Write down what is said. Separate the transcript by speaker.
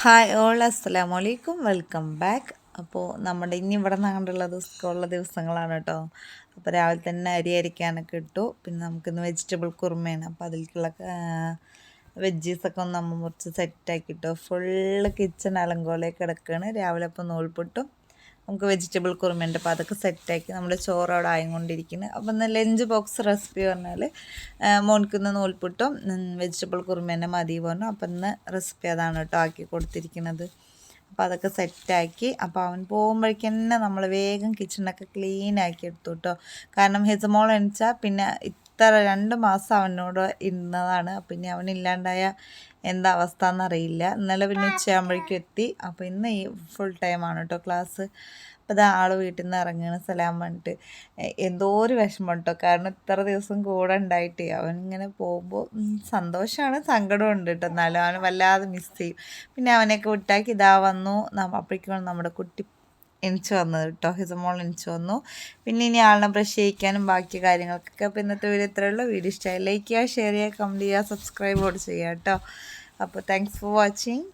Speaker 1: Hi all അസ്സലാമു അലൈക്കും welcome back. അപ്പോൾ നമ്മുടെ ഇനി ഇവിടെ നിന്നുള്ളത് സ്കൂളുള്ള ദിവസങ്ങളാണ് കേട്ടോ. അപ്പോൾ രാവിലെ തന്നെ അരി അരിക്കാനൊക്കെ ഇട്ടു. പിന്നെ നമുക്കിന്ന് വെജിറ്റബിൾ കുറുമയാണ്. അപ്പോൾ അതിലേക്കുള്ള വെജീസൊക്കെ ഒന്ന് നമ്മൾ മുറിച്ച് സെറ്റാക്കിയിട്ടു. ഫുള്ള് കിച്ചൺ അലങ്കോലേ കിടക്കുകയാണ്. രാവിലെ അപ്പോൾ നൂൽപുട്ടും നമുക്ക് വെജിറ്റബിൾ കുറുമയുണ്ട്. അപ്പോൾ അതൊക്കെ സെറ്റാക്കി നമ്മൾ ചോറ് അവിടെ ആയിക്കൊണ്ടിരിക്കുന്നത്. അപ്പോൾ ഇന്ന് ലഞ്ച് ബോക്സ് റെസിപ്പി പറഞ്ഞാൽ മോൻക്കുന്ന നൂൽപുട്ടും വെജിറ്റബിൾ കുറുമ തന്നെ മതി പറഞ്ഞു. അപ്പോൾ ഇന്ന് റെസിപ്പി അതാണ് കേട്ടോ ആക്കി കൊടുത്തിരിക്കുന്നത്. അപ്പോൾ അതൊക്കെ സെറ്റാക്കി അപ്പോൾ അവൻ പോകുമ്പോഴേക്ക് തന്നെ നമ്മൾ വേഗം കിച്ചണൊക്കെ ക്ലീൻ ആക്കി എടുത്തു കേട്ടോ. കാരണം ഹിസമോൾ എണിച്ചാൽ പിന്നെ ഇത്ര 2 മാസം അവനോട് ഇരുന്നതാണ്. പിന്നെ അവനില്ലാണ്ടായ എന്താ അവസ്ഥ എന്നറിയില്ല. ഇന്നലെ പിന്നെ ഉച്ചയാകുമ്പോഴേക്കും എത്തി. അപ്പോൾ ഇന്ന് ഈ ഫുൾ ടൈമാണ് കേട്ടോ ക്ലാസ്. അപ്പോൾ ഇത് ആൾ വീട്ടിൽ നിന്ന് ഇറങ്ങുകയാണ് സലാം പറഞ്ഞിട്ട്. എന്തോ ഒരു വിഷമം കേട്ടോ. കാരണം ഇത്ര ദിവസം കൂടെ ഉണ്ടായിട്ട് അവനിങ്ങനെ പോകുമ്പോൾ സന്തോഷമാണ്, സങ്കടമുണ്ട് കേട്ടോ. എന്നാലും അവന് വല്ലാതെ മിസ് ചെയ്യും. പിന്നെ അവനെയൊക്കെ വിട്ടാക്കി ഇതാ വന്നു. അപ്പോഴേക്കാണ് നമ്മുടെ കുട്ടി എണിച്ച് വന്നത് കേട്ടോ. ഹിസമോൾ എണിച്ച് വന്നു. പിന്നെ ഇനി ആളിനെ ബ്രഷ് ചെയ്യിക്കാനും ബാക്കി കാര്യങ്ങൾക്കൊക്കെ. അപ്പോൾ ഇന്നത്തെ വീഡിയോ ഇത്രയുള്ളൂ. വീഡിയോ ഇഷ്ടമായി ലൈക്ക് ചെയ്യുക, ഷെയർ ചെയ്യുക, കമൻറ്റ് ചെയ്യുക, സബ്സ്ക്രൈബ് കൂടെ ചെയ്യുക കേട്ടോ. അപ്പോൾ താങ്ക്സ് ഫോർ വാച്ചിങ്.